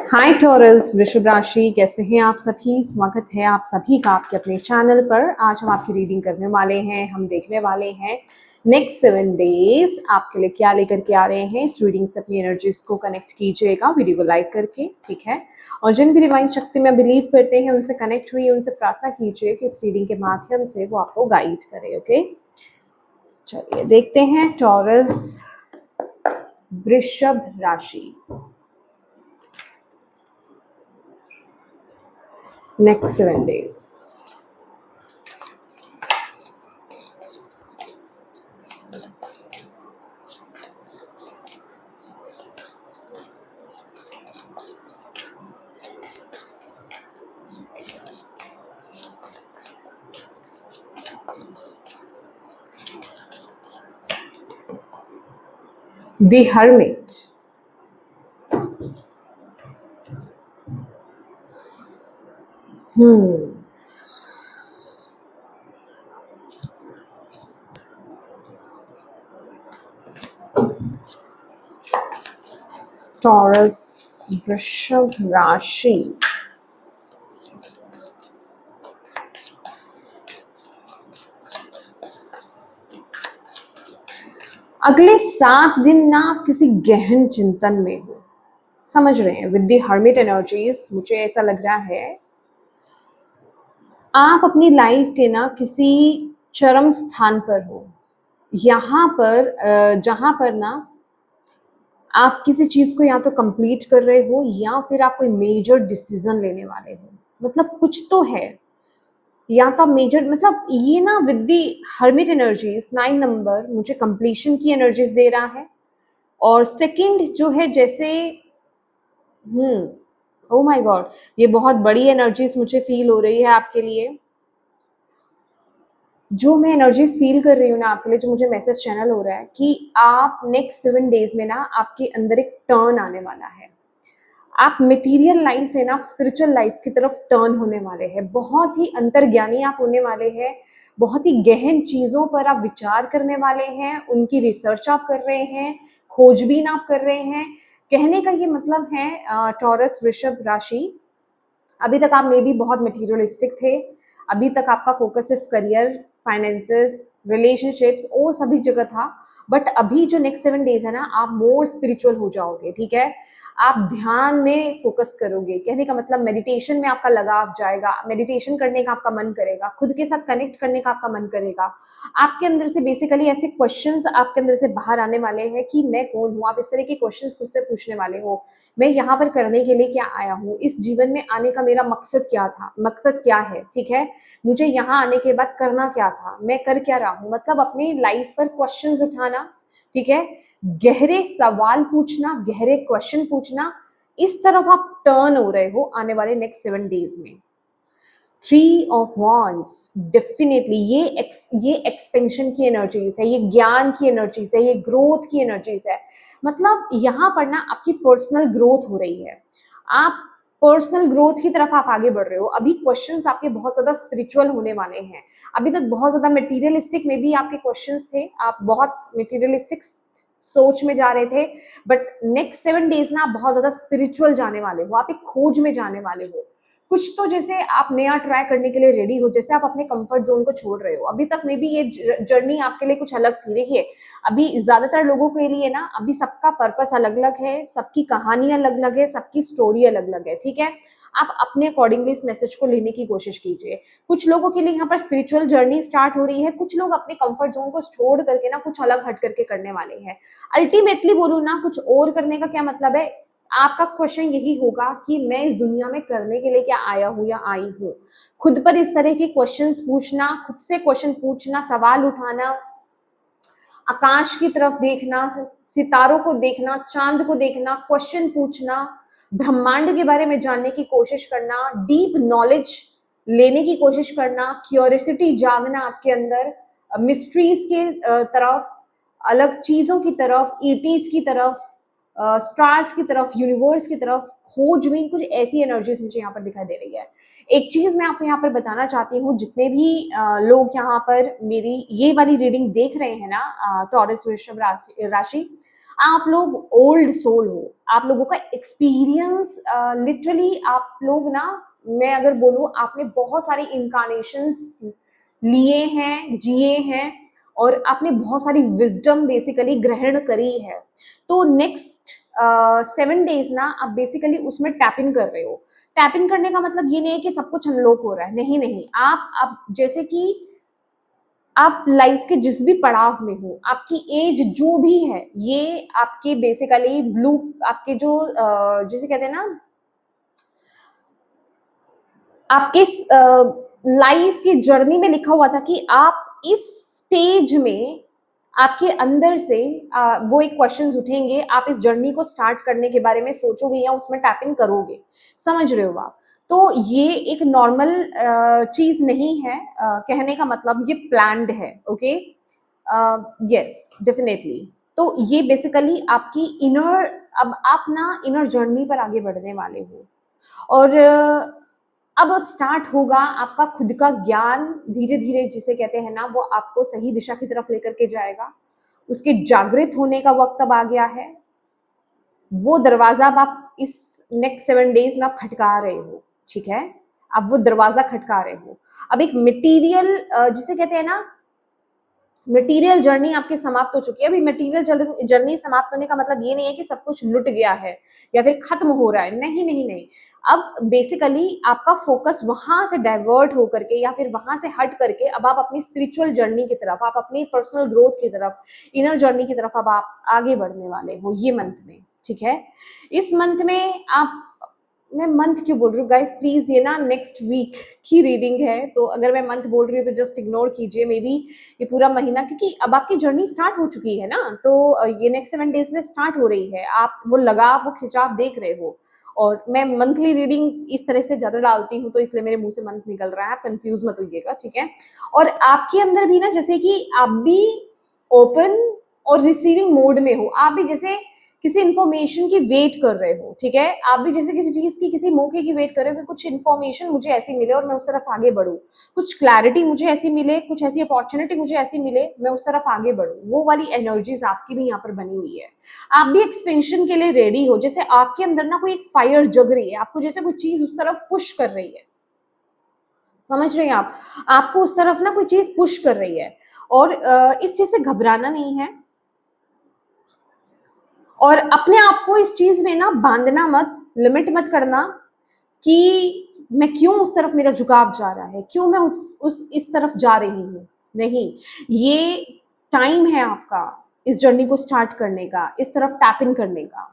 हाय taurus वृषभ राशि, कैसे हैं आप सभी। स्वागत है आप सभी का आपके अपने चैनल पर। आज हम आपकी रीडिंग करने वाले हैं। हम देखने वाले हैं नेक्स्ट 7 डेज आपके लिए क्या लेकर के आ रहे हैं। इस रीडिंग से अपनी एनर्जीज को कनेक्ट कीजिएगा वीडियो को लाइक करके, ठीक है। और जिन भी डिवाइन शक्ति में बिलीव करते हैं उनसे कनेक्ट हुई, उनसे प्रार्थना कीजिए कि इस रीडिंग के माध्यम से वो आपको गाइड करे। ओके, चलिए देखते हैं टॉरस वृषभ राशि next 7 days. The Hermit. Taurus वृषभ राशि, अगले 7 दिन ना आप किसी गहन चिंतन में हो, समझ रहे हैं। विद द हर्मिट एनर्जीज मुझे ऐसा लग रहा है आप अपनी लाइफ के ना किसी चरम स्थान पर हो, यहाँ पर जहाँ पर ना आप किसी चीज को या तो कंप्लीट कर रहे हो या फिर आप कोई मेजर डिसीजन लेने वाले हो। मतलब कुछ तो है, या तो मेजर, मतलब ये ना with the hermit energies 9 number मुझे कंप्लीशन की एनर्जीज दे रहा है। और सेकंड जो है जैसे ओ माय गॉड, ये बहुत बड़ी एनर्जीज मुझे फील हो रही है आपके लिए। जो मैं एनर्जीज फील कर रही हूँ ना आपके लिए, जो मुझे मैसेज चैनल हो रहा है कि आप नेक्स्ट 7 डेज में ना आपके अंदर एक टर्न आने वाला है। आप मटेरियल लाइफ से ना आप स्पिरिचुअल लाइफ की तरफ टर्न होने वाले हैं। बहुत ही अंतर्ज्ञानी आप होने वाले हैं। बहुत ही गहन चीज़ों पर आप विचार करने वाले हैं, उनकी रिसर्च आप कर रहे हैं, खोजबीन आप कर रहे हैं। कहने का ये मतलब है टॉरस वृषभ राशि, अभी तक आप मे बी बहुत मटेरियलिस्टिक थे। अभी तक आपका फोकस सिर्फ करियर, फाइनेंसेस, रिलेशनशिप्स और सभी जगह था। बट अभी जो नेक्स्ट 7 डेज है ना, आप मोर स्पिरिचुअल हो जाओगे, ठीक है। आप ध्यान में फोकस करोगे। कहने का मतलब मेडिटेशन में आपका लगाव जाएगा, मेडिटेशन करने का आपका मन करेगा, खुद के साथ कनेक्ट करने का आपका मन करेगा। आपके अंदर से बेसिकली ऐसे क्वेश्चंस आपके अंदर से बाहर आने वाले हैं कि मैं कौन हूँ। आप इस तरह के क्वेश्चंस खुद से पूछने वाले हो। मैं यहाँ पर करने के लिए क्या आया हूँ, इस जीवन में आने का मेरा मकसद क्या था, मकसद क्या है, ठीक है। मुझे यहाँ आने के बाद करना क्या था, मैं कर क्या रहा हूँ। मतलब अपनी लाइफ पर क्वेश्चंस उठाना, ठीक है। गहरे सवाल पूछना, गहरे क्वेश्चन पूछना, इस तरफ आप टर्न हो रहे हो आने वाले नेक्स्ट 7 डेज में। 3 ऑफ वॉन्ड्स, डेफिनेटली ये एक्सपेंशन की एनर्जीज है, ये ज्ञान की एनर्जीज है, ये ग्रोथ की एनर्जीज है। मतलब यहाँ पर ना आपकी पर्सनल ग्रोथ हो रही है। आप पर्सनल ग्रोथ की तरफ आप आगे बढ़ रहे हो। अभी क्वेश्चंस आपके बहुत ज्यादा स्पिरिचुअल होने वाले हैं। अभी तक बहुत ज्यादा मटेरियलिस्टिक में भी आपके क्वेश्चंस थे, आप बहुत मटेरियलिस्टिक सोच में जा रहे थे। बट नेक्स्ट 7 डेज ना आप बहुत ज्यादा स्पिरिचुअल जाने वाले हो, आप एक खोज में जाने वाले हो। कुछ तो जैसे आप नया ट्राई करने के लिए रेडी हो, जैसे आप अपने कंफर्ट जोन को छोड़ रहे हो। अभी तक मे बी ये जर्नी आपके लिए कुछ अलग थी। देखिए, अभी ज्यादातर लोगों के लिए ना अभी सबका पर्पस अलग अलग है, सबकी कहानी अलग अलग है, सबकी स्टोरी अलग अलग है, ठीक है। आप अपने अकॉर्डिंगली इस मैसेज को लेने की कोशिश कीजिए। कुछ लोगों के लिए यहाँ पर स्पिरिचुअल जर्नी स्टार्ट हो रही है, कुछ लोग अपने कंफर्ट जोन को छोड़ करके ना कुछ अलग हट करके करने वाले हैं। अल्टीमेटली बोलूँ ना, कुछ और करने का क्या मतलब है। आपका क्वेश्चन यही होगा कि मैं इस दुनिया में करने के लिए क्या आया हूँ या आई हूँ। खुद पर इस तरह के क्वेश्चंस पूछना, खुद से क्वेश्चन पूछना, सवाल उठाना, आकाश की तरफ देखना, सितारों को देखना, चांद को देखना, क्वेश्चन पूछना, ब्रह्मांड के बारे में जानने की कोशिश करना, डीप नॉलेज लेने की कोशिश करना, क्यूरियोसिटी जागना आपके अंदर, मिस्ट्रीज के तरफ, अलग चीजों की तरफ, ईटीज की तरफ, स्टार्स की तरफ, यूनिवर्स की तरफ, खोजबीन, कुछ ऐसी एनर्जीज मुझे यहाँ पर दिखाई दे रही है। एक चीज मैं आपको यहाँ पर बताना चाहती हूँ, जितने भी लोग यहाँ पर मेरी ये वाली रीडिंग देख रहे हैं ना, टॉरस वृषभ राशि, आप लोग ओल्ड सोल हो, आप लोगों का एक्सपीरियंस लिटरली, आप लोग ना, मैं अगर बोलूँ, आपने बहुत सारे इनकारनेशंस लिए हैं, जिए हैं, और आपने बहुत सारी विजडम बेसिकली ग्रहण करी है। तो नेक्स्ट 7 डेज ना आप बेसिकली उसमें टैप इन कर रहे हो। टैप इन करने का मतलब ये नहीं है कि सब कुछ अनलॉक हो रहा है, नहीं नहीं, आप जैसे कि आप लाइफ के जिस भी पड़ाव में हो, आपकी एज जो भी है, ये आपके बेसिकली ब्लू, आपके जो जिसे कहते हैं ना, आपके लाइफ की जर्नी में लिखा हुआ था कि आप इस स्टेज में, आपके अंदर से वो एक क्वेश्चंस उठेंगे, आप इस जर्नी को स्टार्ट करने के बारे में सोचोगे या उसमें टैप इन करोगे, समझ रहे हो आप? तो ये एक नॉर्मल चीज नहीं है, कहने का मतलब ये प्लान्ड है, ओके? Yes, definitely. तो ये बेसिकली आपकी इनर, अब आप ना इनर जर्नी पर आगे बढ़ने वाले हो, और अब स्टार्ट होगा आपका खुद का ज्ञान, धीरे धीरे जिसे कहते हैं ना, वो आपको सही दिशा की तरफ लेकर के जाएगा। उसके जागृत होने का वक्त अब आ गया है। वो दरवाजा अब आप इस नेक्स्ट 7 डेज में आप खटका रहे हो, ठीक है? आप वो दरवाजा खटका रहे हो। अब एक मटेरियल, जिसे कहते हैं ना, मटेरियल जर्नी आपकी समाप्त हो चुकी है। अभी मटेरियल जर्नी समाप्त होने का मतलब ये नहीं है कि सब कुछ लुट गया है या फिर खत्म हो रहा है, नहीं नहीं नहीं। अब बेसिकली आपका फोकस वहां से डाइवर्ट होकर के या फिर वहां से हट करके अब आप अपनी स्पिरिचुअल जर्नी की तरफ, आप अपनी पर्सनल ग्रोथ की तरफ, इनर जर्नी की तरफ अब आप आगे बढ़ने वाले हो ये मंथ में, ठीक है? इस मंथ में आप, मैं मंथ क्यों बोल रही हूँ गाइस, प्लीज ये ना नेक्स्ट वीक की रीडिंग है, तो अगर मैं मंथ बोल रही हूँ तो जस्ट इग्नोर कीजिए। मे बी ये पूरा महीना, क्योंकि अब आपकी जर्नी स्टार्ट हो चुकी है ना, तो ये नेक्स्ट 7 डेज से स्टार्ट हो रही है। आप वो लगाव, वो खिंचाव देख रहे हो, और मैं मंथली रीडिंग इस तरह से ज्यादा डालती हूँ, तो इसलिए मेरे मुंह से मंथ निकल रहा है, आप कंफ्यूज मत होइएगा, ठीक है? और आपके अंदर भी ना, जैसे कि आप भी ओपन और रिसीविंग मोड में हो, आप भी जैसे किसी इंफॉर्मेशन की वेट कर रहे हो, ठीक है? आप भी जैसे किसी चीज की, किसी मौके की वेट कर रहे हो कि कुछ इंफॉर्मेशन मुझे ऐसी मिले और मैं उस तरफ आगे बढ़ूं, कुछ क्लैरिटी मुझे ऐसी मिले, कुछ ऐसी अपॉर्चुनिटी मुझे ऐसी मिले, मैं उस तरफ आगे बढ़ूं। वो वाली एनर्जीज आपकी भी यहाँ पर बनी हुई है। आप भी एक्सपेंशन के लिए रेडी हो, जैसे आपके अंदर ना कोई एक फायर जग रही है, आपको जैसे कोई चीज उस तरफ पुश कर रही है, समझ रहे हैं आप? आपको उस तरफ ना कोई चीज पुश कर रही है, और इस चीज से घबराना नहीं है, और अपने आप को इस चीज में ना बांधना मत, लिमिट मत करना कि मैं क्यों उस तरफ, मेरा झुकाव जा रहा है, क्यों मैं उस इस तरफ जा रही हूँ। नहीं, ये टाइम है आपका इस जर्नी को स्टार्ट करने का, इस तरफ टैप इन करने का,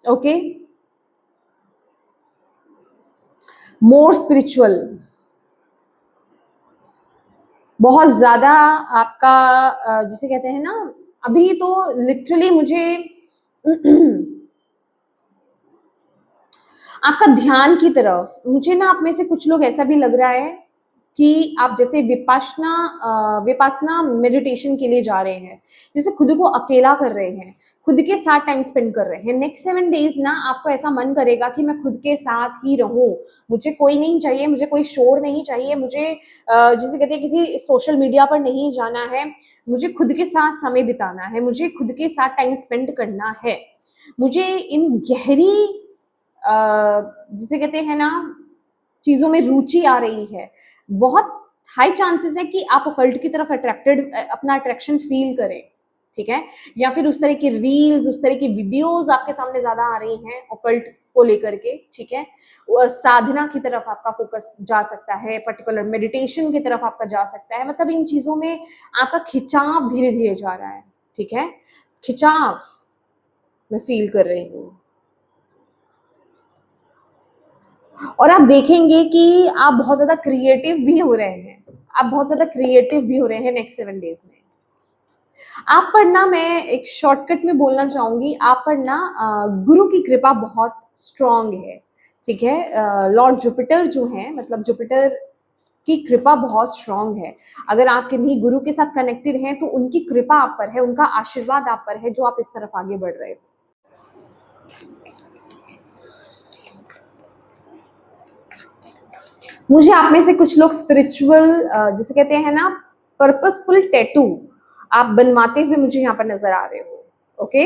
ओके? मोर स्पिरिचुअल, बहुत ज्यादा आपका, जिसे कहते हैं ना, अभी तो लिटरली मुझे आपका ध्यान की तरफ, मुझे ना आप में से कुछ लोग ऐसा भी लग रहा है कि आप जैसे विपासना मेडिटेशन के लिए जा रहे हैं, जैसे खुद को अकेला कर रहे हैं, खुद के साथ टाइम स्पेंड कर रहे हैं। नेक्स्ट 7 डेज ना आपको ऐसा मन करेगा कि मैं खुद के साथ ही रहूं, मुझे कोई नहीं चाहिए, मुझे कोई शोर नहीं चाहिए, मुझे जिसे कहते हैं किसी सोशल मीडिया पर नहीं जाना है, मुझे खुद के साथ समय बिताना है, मुझे खुद के साथ टाइम स्पेंड करना है, मुझे इन गहरी जिसे कहते हैं ना, चीजों में रुचि आ रही है। बहुत हाई चांसेस है कि आप ऑकल्ट की तरफ अट्रैक्टेड, अपना अट्रैक्शन फील करें, ठीक है? या फिर उस तरह की रील्स, उस तरह की वीडियोस आपके सामने ज्यादा आ रही हैं ऑकल्ट को लेकर के, ठीक है? साधना की तरफ आपका फोकस जा सकता है, पर्टिकुलर मेडिटेशन की तरफ आपका जा सकता है, मतलब इन चीजों में आपका खिंचाव धीरे धीरे जा रहा है, ठीक है? खिंचाव मैं फील कर रही हूँ, और आप देखेंगे कि आप बहुत ज्यादा क्रिएटिव भी हो रहे हैं, आप बहुत ज्यादा क्रिएटिव भी हो रहे हैं नेक्स्ट 7 डेज में। आप पर ना, मैं एक शॉर्टकट में बोलना चाहूंगी, आप पर ना गुरु की कृपा बहुत स्ट्रांग है, ठीक है? लॉर्ड जुपिटर जो है, मतलब जुपिटर की कृपा बहुत स्ट्रांग है। अगर आप किन्हीं गुरु के साथ कनेक्टेड हैं तो उनकी कृपा आप पर है, उनका आशीर्वाद आप पर है, जो आप इस तरफ आगे बढ़ रहे हो। मुझे आप में से कुछ लोग स्पिरिचुअल जिसे कहते हैं ना पर्पसफुल टैटू आप बनवाते हुए मुझे यहाँ पर नजर आ रहे हो। ओके,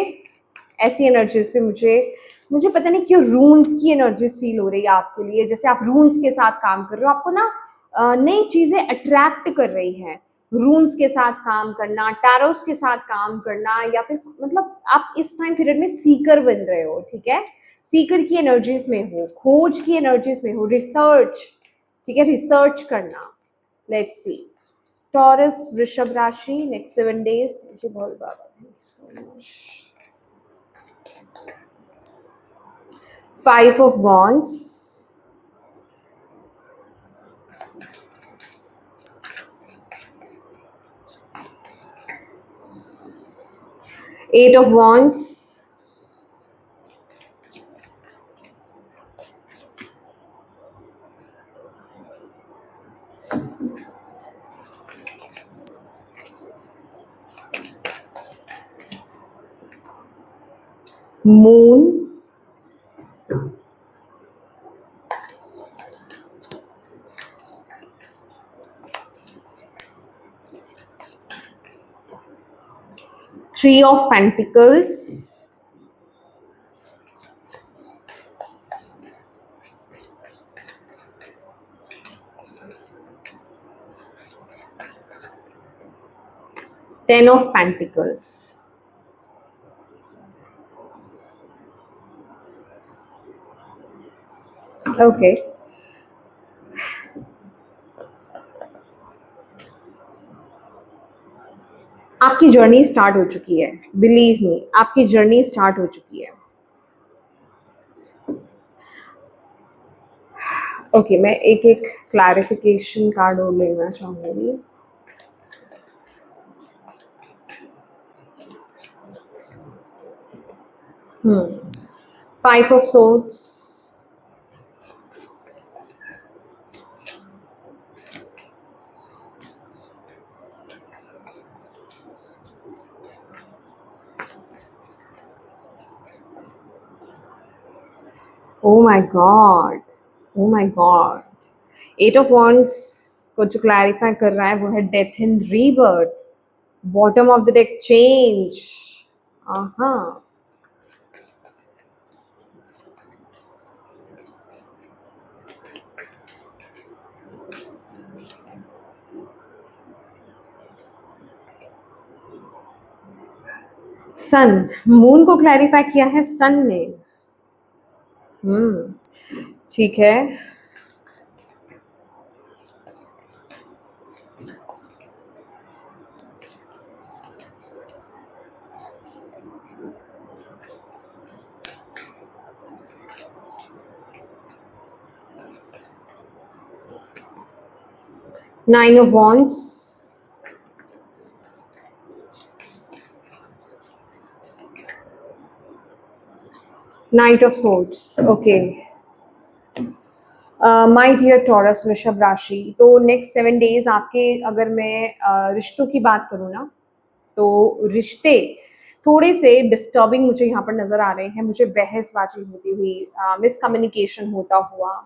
ऐसी एनर्जीज पे मुझे मुझे पता नहीं क्यों रून्स की एनर्जीज फील हो रही है आपके लिए, जैसे आप रून्स के साथ काम कर रहे हो, आपको ना नई चीजें अट्रैक्ट कर रही हैं। रून्स के साथ काम करना, टैरोस के साथ काम करना, या फिर मतलब आप इस टाइम पीरियड में सीकर बन रहे हो, ठीक है, सीकर की एनर्जीज में हो, खोज की एनर्जीज में हो, रिसर्च, ठीक है, रिसर्च करना। लेट्स सी, टॉरस वृषभ राशि नेक्स्ट 7 days। मुझे बहुत बाबा, thank you so much. 5 of Wands, 8 of Wands, Moon, 3 of Pentacles, Ten of Pentacles. Okay. आपकी जर्नी स्टार्ट हो चुकी है, बिलीव मी, आपकी जर्नी स्टार्ट हो चुकी है। ओके, मैं एक एक क्लैरिफिकेशन कार्ड और लेना चाहूंगी। Five of Swords, oh my god, oh my god, 8 of Wands को जो क्लैरिफाई कर रहा है वो है death and rebirth, bottom of the deck change. हाँ, सन, मून को क्लैरिफाई किया है सन ने। ठीक है, Nine of Wands, Knight of Swords। Okay, my dear Taurus वृषभ राशि, तो नेक्स्ट 7 days आपके, अगर मैं रिश्तों की बात करूँ ना, तो रिश्ते थोड़े से डिस्टर्बिंग मुझे यहाँ पर नजर आ रहे हैं। मुझे बहसबाजी होती हुई, मिसकम्युनिकेशन होता हुआ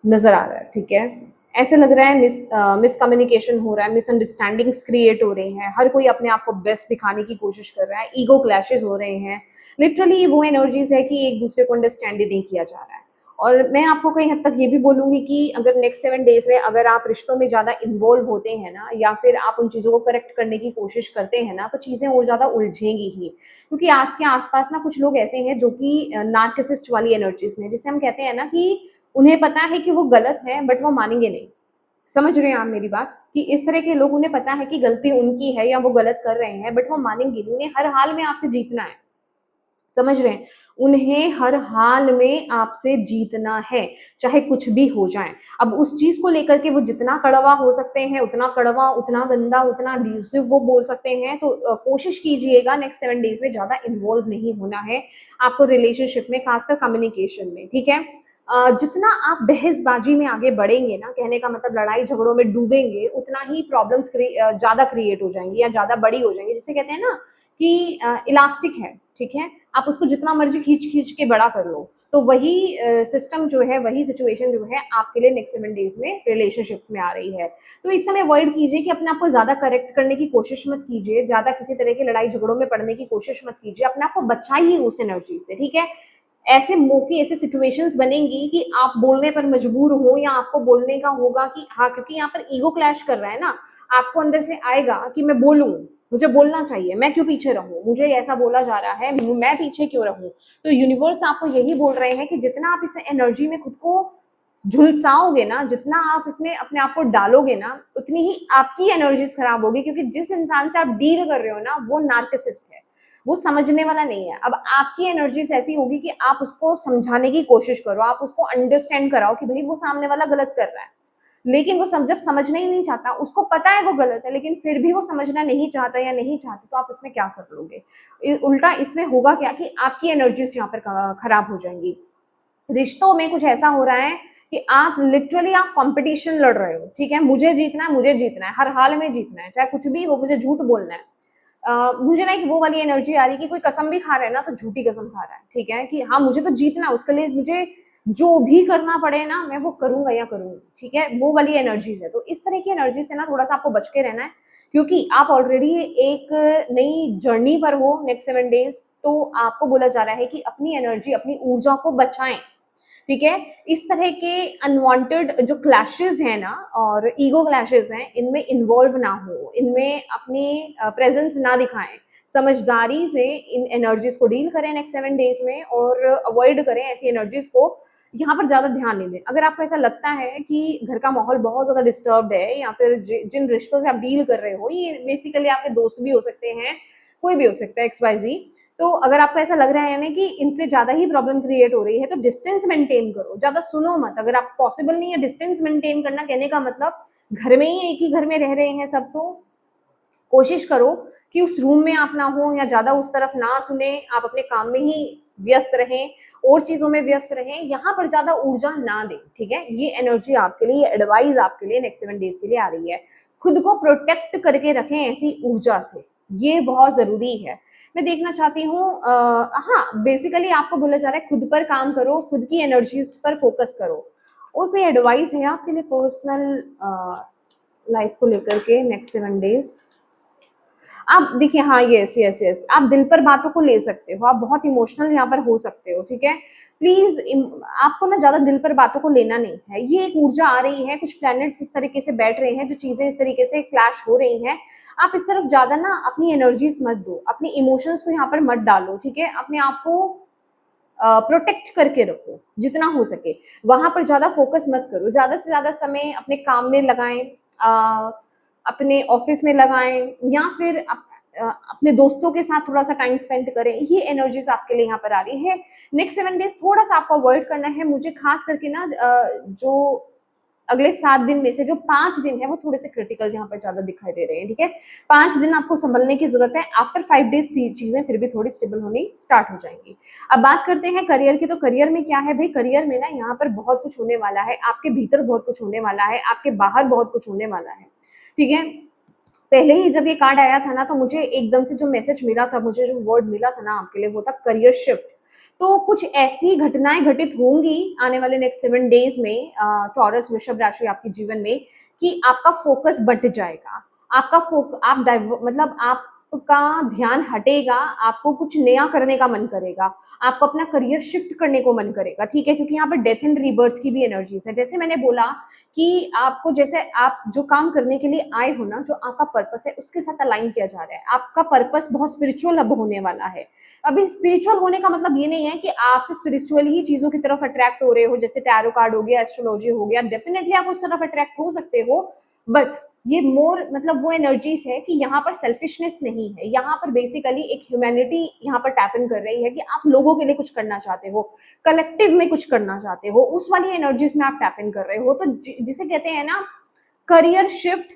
नजर आ रहा है, ठीक है, ऐसे लग रहा है मिसकम्युनिकेशन हो रहा है, मिसअंडरस्टैंडिंग्स क्रिएट हो रही हैं, हर कोई अपने आप को बेस्ट दिखाने की कोशिश कर रहा है, ईगो क्लैशेस हो रहे हैं। लिटरली ये वो एनर्जीज है कि एक दूसरे को अंडरस्टैंड ही नहीं किया जा रहा है। और मैं आपको कई हद तक ये भी बोलूंगी कि अगर नेक्स्ट 7 days में अगर आप रिश्तों में ज़्यादा इन्वॉल्व होते हैं ना, या फिर आप उन चीज़ों को करेक्ट करने की कोशिश करते हैं ना, तो चीज़ें और ज़्यादा उलझेंगी ही, क्योंकि आपके आसपास ना कुछ लोग ऐसे हैं जो कि नार्किसिस्ट वाली एनर्जीज में, जिसे हम कहते हैं ना कि उन्हें पता है कि वो गलत है बट वो मानेंगे नहीं। समझ रहे हैं आप मेरी बात, कि इस तरह के लोग, उन्हें पता है कि गलती उनकी है या वो गलत कर रहे हैं, बट वो मानेंगे नहीं, उन्हें हर हाल में आपसे जीतना है। समझ रहे हैं, उन्हें हर हाल में आपसे जीतना है, चाहे कुछ भी हो जाए। अब उस चीज को लेकर के वो जितना कड़वा हो सकते हैं, उतना कड़वा, उतना गंदा, उतना अब्यूसिव वो बोल सकते हैं। तो कोशिश कीजिएगा नेक्स्ट 7 days में ज्यादा इन्वॉल्व नहीं होना है आपको रिलेशनशिप में, खासकर कम्युनिकेशन में, ठीक है। जितना आप बहसबाजी में आगे बढ़ेंगे ना, कहने का मतलब लड़ाई झगड़ों में डूबेंगे, उतना ही प्रॉब्लम्स ज़्यादा क्रिएट हो जाएंगी या ज़्यादा बड़ी हो जाएंगी। जिसे कहते हैं ना कि इलास्टिक है, ठीक है, आप उसको जितना मर्जी खींच खींच के बड़ा कर लो, तो वही सिस्टम जो है, वही सिचुएशन जो है आपके लिए नेक्स्ट 7 डेज में रिलेशनशिप्स में आ रही है। तो इस समय अवॉइड कीजिए कि अपने आप को ज़्यादा करेक्ट करने की कोशिश मत कीजिए, ज़्यादा किसी तरह की लड़ाई झगड़ों में पड़ने की कोशिश मत कीजिए, अपने आप को बचाइए उस एनर्जी से, ठीक है। ऐसे मौके, ऐसे सिचुएशंस बनेंगी कि आप बोलने पर मजबूर हो या आपको बोलने का होगा कि हाँ, क्योंकि यहाँ पर ईगो क्लैश कर रहा है ना, आपको अंदर से आएगा कि मैं बोलूं, मुझे बोलना चाहिए, मैं क्यों पीछे रहूं, मुझे ऐसा बोला जा रहा है, मैं पीछे क्यों रहूं। तो यूनिवर्स आपको यही बोल रहे हैं कि जितना आप इस एनर्जी में खुद को झुलसाओगे ना, जितना आप इसमें अपने आप को डालोगे ना, उतनी ही आपकी एनर्जीज खराब होगी, क्योंकि जिस इंसान से आप डील कर रहे हो ना, वो नार्किसिस्ट है, वो समझने वाला नहीं है। अब आपकी एनर्जीज ऐसी होगी कि आप उसको समझाने की कोशिश करो, आप उसको अंडरस्टैंड कराओ कि भाई वो सामने वाला गलत कर रहा है, लेकिन वो जब समझना ही नहीं चाहता, उसको पता है वो गलत है, लेकिन फिर भी वो समझना नहीं चाहता या नहीं चाहती, तो आप इसमें क्या कर लोगे। उल्टा इसमें होगा क्या कि आपकी एनर्जीज यहाँ पर खराब हो जाएंगी। रिश्तों में कुछ ऐसा हो रहा है कि आप लिटरली आप कंपटीशन लड़ रहे हो, ठीक है, मुझे जीतना है, मुझे जीतना है, हर हाल में जीतना है, चाहे कुछ भी हो, मुझे झूठ बोलना है। मुझे ना एक वो वाली एनर्जी आ रही है कि कोई कसम भी खा रहा है ना, तो झूठी कसम खा रहा है, ठीक है, कि हाँ मुझे तो जीतना है, उसके लिए मुझे जो भी करना पड़े ना, मैं वो करूंगा या करूंगी, ठीक है, वो वाली एनर्जीज है। तो इस तरह की एनर्जी से ना थोड़ा सा आपको बच के रहना है, क्योंकि आप ऑलरेडी एक नई जर्नी पर हो नेक्स्ट 7 डेज। तो आपको बोला जा रहा है कि अपनी एनर्जी, अपनी ऊर्जा को बचाएं, ठीक है। इस तरह के अनवांटेड जो क्लैशेस हैं ना, और ईगो क्लैशेस हैं, इनमें इन्वॉल्व ना हो, इनमें अपनी प्रेजेंस ना दिखाएं, समझदारी से इन एनर्जीज को डील करें नेक्स्ट 7 डेज में, और अवॉइड करें ऐसी एनर्जीज को, यहाँ पर ज्यादा ध्यान नहीं दें। अगर आपको ऐसा लगता है कि घर का माहौल बहुत ज्यादा डिस्टर्ब्ड है, या फिर जिन रिश्तों से आप डील कर रहे हो, ये बेसिकली आपके दोस्त भी हो सकते हैं, कोई भी हो सकता है, XYZ, तो अगर आपको ऐसा लग रहा है ना कि इनसे ज्यादा ही प्रॉब्लम क्रिएट हो रही है, तो डिस्टेंस मेंटेन करो, ज्यादा सुनो मत। अगर आप पॉसिबल नहीं है डिस्टेंस मेंटेन करना, कहने का मतलब घर में ही, एक ही घर में रह रहे हैं सब, तो कोशिश करो कि उस रूम में आप ना हो, या ज्यादा उस तरफ ना सुने, आप अपने काम में ही व्यस्त रहें, और चीजों में व्यस्त रहें, यहाँ पर ज्यादा ऊर्जा ना दें, ठीक है। ये एनर्जी आपके लिए, एडवाइस आपके लिए नेक्स्ट 7 डेज के लिए आ रही है। खुद को प्रोटेक्ट करके रखें ऐसी ऊर्जा से, ये बहुत जरूरी है। मैं देखना चाहती हूँ, हाँ, बेसिकली आपको बोला जा रहा है खुद पर काम करो, खुद की एनर्जी पर फोकस करो। और कोई एडवाइस है आपके लिए पर्सनल लाइफ को लेकर के नेक्स्ट 7 डेज? आप देखिए, हाँ, यस यस यस, आप दिल पर बातों को ले सकते हो, आप बहुत इमोशनल यहाँ पर हो सकते हो, ठीक है। प्लीज आपको ना ज्यादा दिल पर बातों को लेना नहीं है। ये एक ऊर्जा आ रही है, कुछ प्लैनेट्स इस तरीके से बैठ रहे हैं, जो चीजें इस तरीके से क्लैश हो रही हैं, आप इस तरफ ज्यादा ना अपनी एनर्जीज मत दो, अपनी इमोशंस को यहाँ पर मत डालो, ठीक है। अपने आप को प्रोटेक्ट करके रखो जितना हो सके, वहां पर ज्यादा फोकस मत करो, ज्यादा से ज्यादा समय अपने काम में लगाएं, अपने ऑफिस में लगाएं, या फिर अपने दोस्तों के साथ थोड़ा सा टाइम स्पेंड करें। ये एनर्जीज आपके लिए यहाँ पर आ रही है। नेक्स्ट 7 डेज थोड़ा सा आपको अवॉइड करना है, मुझे खास करके ना जो अगले 7 दिन में से जो 5 दिन है, वो थोड़े से क्रिटिकल यहाँ पर ज्यादा दिखाई दे रहे हैं, ठीक है। 5 दिन आपको संभलने की जरूरत है, आफ्टर 5 डेज चीजें फिर भी थोड़ी स्टेबल होनी स्टार्ट हो जाएंगी। अब बात करते हैं करियर की। तो करियर में क्या है भाई, करियर में ना यहाँ पर बहुत कुछ होने वाला है, आपके भीतर बहुत कुछ होने वाला है, आपके बाहर बहुत कुछ होने वाला है, ठीक है। पहले ही जब ये कार्ड आया था ना, तो मुझे एकदम से जो मैसेज मिला था, मुझे जो वर्ड मिला था ना आपके लिए, वो था करियर शिफ्ट। तो कुछ ऐसी घटनाएं घटित होंगी आने वाले नेक्स्ट 7 डेज में, टॉरस वृषभ राशि आपके जीवन में, कि आपका फोकस बट जाएगा, आपका मतलब आपका ध्यान हटेगा, आपको कुछ नया करने का मन करेगा, आपको अपना करियर शिफ्ट करने को मन करेगा, ठीक है। क्योंकि यहाँ पर डेथ एंड रीबर्थ की भी एनर्जीज है। जैसे मैंने बोला कि आपको, जैसे आप जो काम करने के लिए आए हो ना, जो आपका पर्पस है, उसके साथ अलाइन किया जा रहा है। आपका पर्पस बहुत स्पिरिचुअल अब होने वाला है। अभी स्पिरिचुअल होने का मतलब ये नहीं है कि आप सिर्फ स्पिरिचुअल ही चीजों की तरफ अट्रैक्ट हो रहे हो, जैसे टैरो कार्ड हो गया, एस्ट्रोलॉजी हो गया, डेफिनेटली आप उस तरफ अट्रैक्ट हो सकते हो, बट ये मोर मतलब वो एनर्जीज है कि यहाँ पर सेल्फिशनेस नहीं है, यहाँ पर बेसिकली एक ह्यूमैनिटी यहाँ पर टैप इन कर रही है, कि आप लोगों के लिए कुछ करना चाहते हो, कलेक्टिव में कुछ करना चाहते हो, उस वाली एनर्जीज में आप टैप इन कर रहे हो। तो जिसे कहते हैं ना करियर शिफ्ट,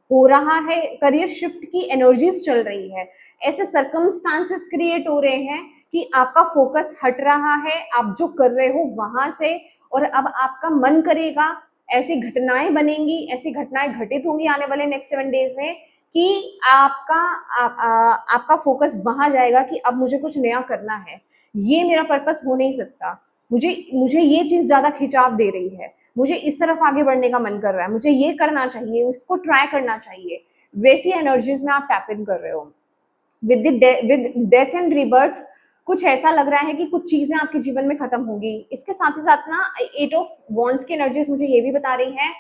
हो रहा है, करियर शिफ्ट की एनर्जीज चल रही है, ऐसे सर्कमस्टांसेस क्रिएट हो रहे हैं कि आपका फोकस हट रहा है आप जो कर रहे हो वहां से, और अब आपका मन करेगा, ऐसी घटनाएं बनेंगी, ऐसी घटनाएं घटित होंगी आने वाले नेक्स्ट 7 डेज में कि आपका फोकस वहां जाएगा कि अब मुझे कुछ नया करना है, ये मेरा पर्पस हो नहीं सकता, मुझे मुझे ये चीज ज्यादा खिंचाव दे रही है, मुझे इस तरफ आगे बढ़ने का मन कर रहा है, मुझे ये करना चाहिए, उसको ट्राई करना चाहिए, वैसी एनर्जीज में आप टैप इन कर रहे हो। विद डेथ एंड रीबर्थ कुछ ऐसा लग रहा है कि कुछ चीजें आपके जीवन में खत्म होगी। इसके साथ ही साथ ना 8 ऑफ वॉन्ड्स की एनर्जीज मुझे ये भी बता रही है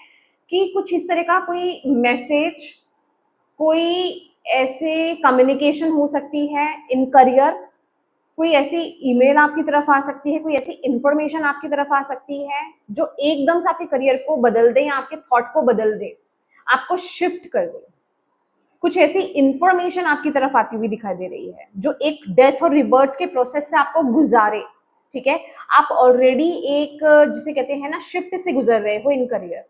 कि कुछ इस तरह का कोई मैसेज, कोई ऐसे कम्युनिकेशन हो सकती है इन करियर, कोई ऐसी ईमेल आपकी तरफ आ सकती है, कोई ऐसी इंफॉर्मेशन आपकी तरफ आ सकती है जो एकदम से आपके करियर को बदल दे या आपके थॉट को बदल दे, आपको शिफ्ट कर दे। कुछ ऐसी इंफॉर्मेशन आपकी तरफ आती हुई दिखाई दे रही है जो एक डेथ और रिबर्थ के प्रोसेस से आपको गुजारे। ठीक है, आप ऑलरेडी एक जिसे कहते हैं ना शिफ्ट से गुजर रहे हो इन करियर।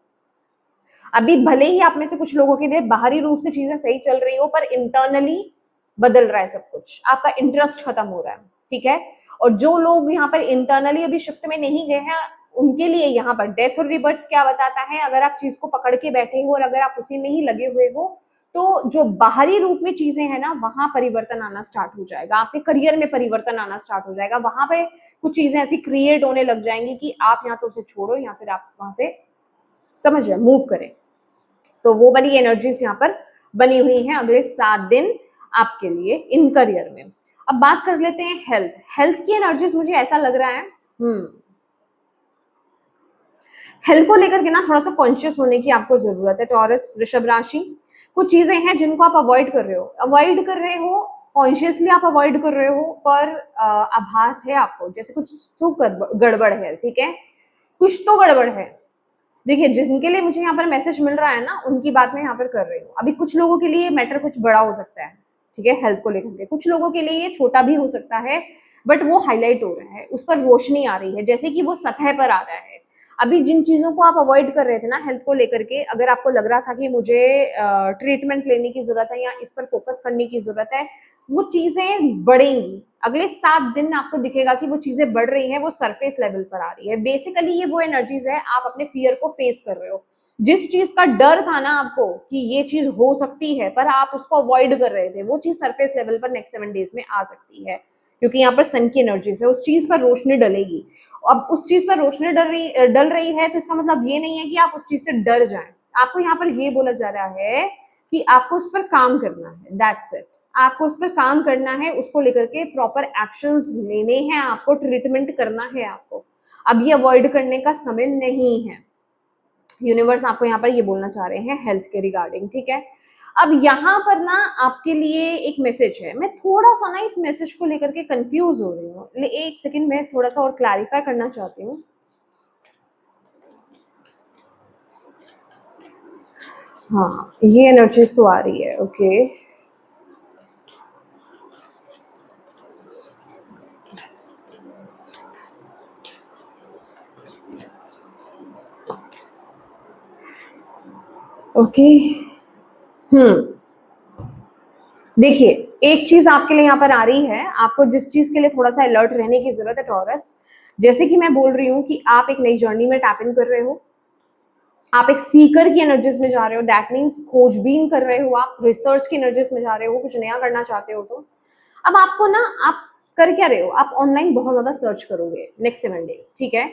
अभी भले ही आप में से कुछ लोगों के लिए बाहरी रूप से चीजें सही चल रही हो, पर इंटरनली बदल रहा है सब कुछ, आपका इंटरेस्ट खत्म हो रहा है। ठीक है, और जो लोग यहाँ पर इंटरनली अभी शिफ्ट में नहीं गए हैं, उनके लिए यहाँ पर डेथ और रिबर्थ क्या बताता है, अगर आप चीज को पकड़ के बैठे हो और अगर आप उसी में ही लगे हुए हो, तो जो बाहरी रूप में चीजें हैं ना, वहां परिवर्तन आना स्टार्ट हो जाएगा, आपके करियर में परिवर्तन आना स्टार्ट हो जाएगा, वहां पे कुछ चीजें ऐसी क्रिएट होने लग जाएंगी कि आप या तो उसे छोड़ो या फिर आप वहां से समझ रहे मूव करें। तो वो वाली एनर्जीज यहाँ पर बनी हुई हैं अगले 7 दिन आपके लिए इन करियर में। अब बात कर लेते हैं हेल्थ। हेल्थ की एनर्जीज मुझे ऐसा लग रहा है हेल्थ को लेकर के ना थोड़ा सा कॉन्शियस होने की आपको जरूरत है। टॉरस, वृषभ राशि, कुछ चीजें हैं जिनको आप अवॉइड कर रहे हो, कॉन्शियसली आप अवॉइड कर रहे हो, पर आभास है आपको जैसे कुछ तो गड़बड़ है। ठीक है, कुछ तो गड़बड़ है। देखिए, जिनके लिए मुझे यहाँ पर मैसेज मिल रहा है ना, उनकी बात मैं यहाँ पर कर रही हूँ। अभी कुछ लोगों के लिए मैटर कुछ बड़ा हो सकता है, ठीक है, हेल्थ को लेकर के। कुछ लोगों के लिए ये छोटा भी हो सकता है, बट वो हाईलाइट हो रहा है, उस पर रोशनी आ रही है, जैसे कि वो सतह पर आ रहा है। अभी जिन चीजों को आप अवॉइड कर रहे थे ना हेल्थ को लेकर के, अगर आपको लग रहा था कि मुझे ट्रीटमेंट लेने की जरूरत है या इस पर फोकस करने की जरूरत है, वो चीजें बढ़ेंगी। अगले 7 दिन आपको दिखेगा कि वो चीजें बढ़ रही है, वो सरफेस लेवल पर आ रही है। बेसिकली ये वो एनर्जीज है, आप अपने फियर को फेस कर रहे हो। जिस चीज का डर था ना आपको कि ये चीज हो सकती है, पर आप उसको अवॉइड कर रहे थे, वो चीज सरफेस लेवल पर नेक्स्ट 7 डेज में आ सकती है, क्योंकि यहाँ पर सन की एनर्जीज है, उस चीज पर रोशनी डलेगी। अब उस चीज पर रोशनी डल रही है, तो इसका मतलब ये नहीं है कि आप उस चीज से डर जाएं। आपको यहाँ पर ये बोला जा रहा है कि आपको उस पर काम करना है, दैट्स इट। आपको उस पर काम करना है, उसको लेकर के प्रॉपर एक्शंस लेने हैं, आपको ट्रीटमेंट करना है आपको। अब ये अवॉइड करने का समय नहीं है। यूनिवर्स आपको यहाँ पर ये बोलना चाह रहे हैं हेल्थ के रिगार्डिंग। ठीक है, अब यहाँ पर ना आपके लिए एक मैसेज है। मैं थोड़ा सा ना इस मैसेज को लेकर के कंफ्यूज हो रही हूँ, एक सेकंड मैं थोड़ा सा और क्लैरिफाई करना चाहती हूँ। हाँ, ये एनर्जीज तो आ रही है। Okay, okay. देखिए, एक चीज आपके लिए यहाँ पर आ रही है, आपको जिस चीज के लिए थोड़ा सा अलर्ट रहने की जरूरत है टॉरस, जैसे कि मैं बोल रही हूँ कि आप एक नई जर्नी में टैप इन कर रहे हो, आप एक सीकर की एनर्जीज में जा रहे हो, दैट मीन्स खोजबीन कर रहे हो, आप रिसर्च की एनर्जीज में जा रहे हो, कुछ नया करना चाहते हो। तो अब आपको ना, आप कर क्या रहे हो, आप ऑनलाइन बहुत ज्यादा सर्च करोगे नेक्स्ट 7 डेज। ठीक है,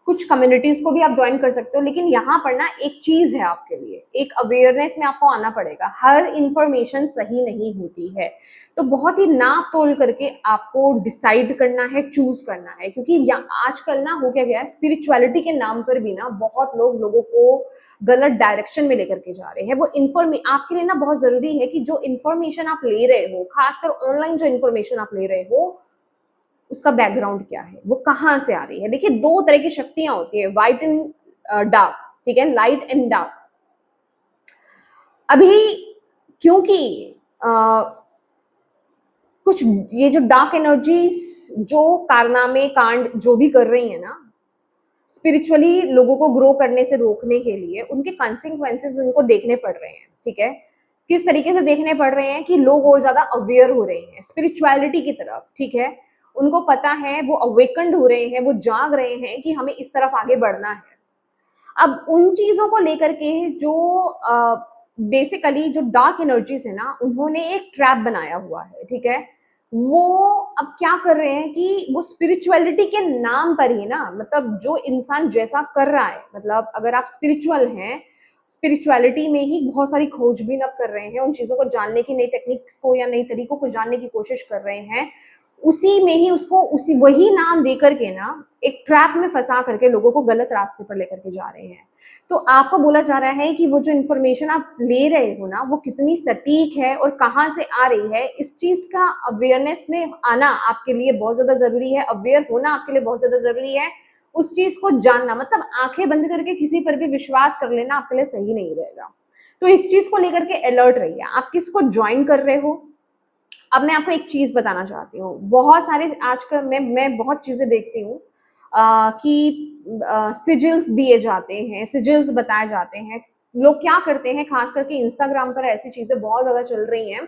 कुछ कम्युनिटीज को भी आप ज्वाइन कर सकते हो, लेकिन यहाँ पर ना एक चीज है आपके लिए, एक अवेयरनेस में आपको आना पड़ेगा। हर इंफॉर्मेशन सही नहीं होती है, तो बहुत ही नाप तोल करके आपको डिसाइड करना है, चूज करना है। क्योंकि आजकल ना हो क्या गया है, स्पिरिचुअलिटी के नाम पर भी ना बहुत लोगों को गलत डायरेक्शन में लेकर के जा रहे हैं। वो आपके लिए ना बहुत जरूरी है कि जो इन्फॉर्मेशन आप ले रहे हो, खासकर ऑनलाइन जो इन्फॉर्मेशन आप ले रहे हो, उसका बैकग्राउंड क्या है, वो कहाँ से आ रही है। देखिए, 2 तरह की शक्तियां होती है, व्हाइट एंड डार्क। ठीक है, लाइट एंड डार्क। अभी क्योंकि कुछ ये जो डार्क एनर्जीज जो कारनामे कांड जो भी कर रही है ना, स्पिरिचुअली लोगों को ग्रो करने से रोकने के लिए उनके कॉन्सिक्वेंसेस उनको देखने पड़ रहे हैं, ठीक है। किस तरीके से देखने पड़ रहे हैं कि लोग और ज्यादा अवेयर हो रहे हैं स्पिरिचुअलिटी की तरफ, ठीक है। उनको पता है, वो अवेकन्ड हो रहे हैं, वो जाग रहे हैं कि हमें इस तरफ आगे बढ़ना है। अब उन चीजों को लेकर के जो बेसिकली जो डार्क एनर्जीज है ना, उन्होंने एक ट्रैप बनाया हुआ है, ठीक है। वो अब क्या कर रहे हैं कि वो स्पिरिचुअलिटी के नाम पर ही ना, मतलब जो इंसान जैसा कर रहा है, मतलब अगर आप स्पिरिचुअल हैं, स्पिरिचुअलिटी में ही बहुत सारी खोजबीन अब कर रहे हैं, उन चीजों को जानने की, नई टेक्निक्स को या नई तरीकों को जानने की कोशिश कर रहे हैं, उसी में ही उसको उसी वही नाम देकर के ना एक ट्रैप में फंसा करके लोगों को गलत रास्ते पर लेकर के जा रहे हैं। तो आपको बोला जा रहा है कि वो जो इन्फॉर्मेशन आप ले रहे हो ना, वो कितनी सटीक है और कहाँ से आ रही है, इस चीज का अवेयरनेस में आना आपके लिए बहुत ज्यादा जरूरी है, अवेयर होना आपके लिए बहुत ज्यादा जरूरी है। उस चीज को जानना, मतलब आंखें बंद करके किसी पर भी विश्वास कर लेना आपके लिए सही नहीं रहेगा। तो इस चीज को लेकर के अलर्ट रहिए। आप किसको ज्वाइन कर रहे हो? अब मैं आपको एक चीज बताना चाहती हूँ, बहुत सारे आजकल मैं बहुत चीजें देखती हूँ कि सिजिल्स दिए जाते हैं, सिजिल्स बताए जाते हैं। लोग क्या करते हैं, खास करके इंस्टाग्राम पर ऐसी चीजें बहुत ज्यादा चल रही हैं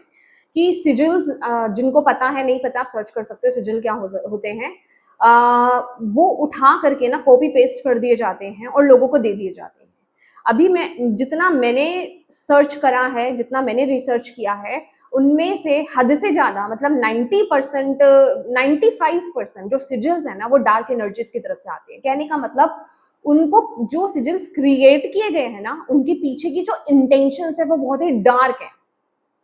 कि सिजिल्स, जिनको पता है, नहीं पता आप सर्च कर सकते हो सिजिल क्या होते हैं। वो उठा करके ना कॉपी पेस्ट कर दिए जाते हैं और लोगों को दे दिए जाते हैं। अभी जितना मैंने सर्च करा है, जितना मैंने रिसर्च किया है, उनमें से हद से ज्यादा, मतलब 90%, 95% जो सिजिल्स है ना, वो डार्क एनर्जीज की तरफ से आते हैं। कहने का मतलब, उनको जो सिजिल्स क्रिएट किए गए हैं ना, उनके पीछे की जो इंटेंशन है वो बहुत ही डार्क है,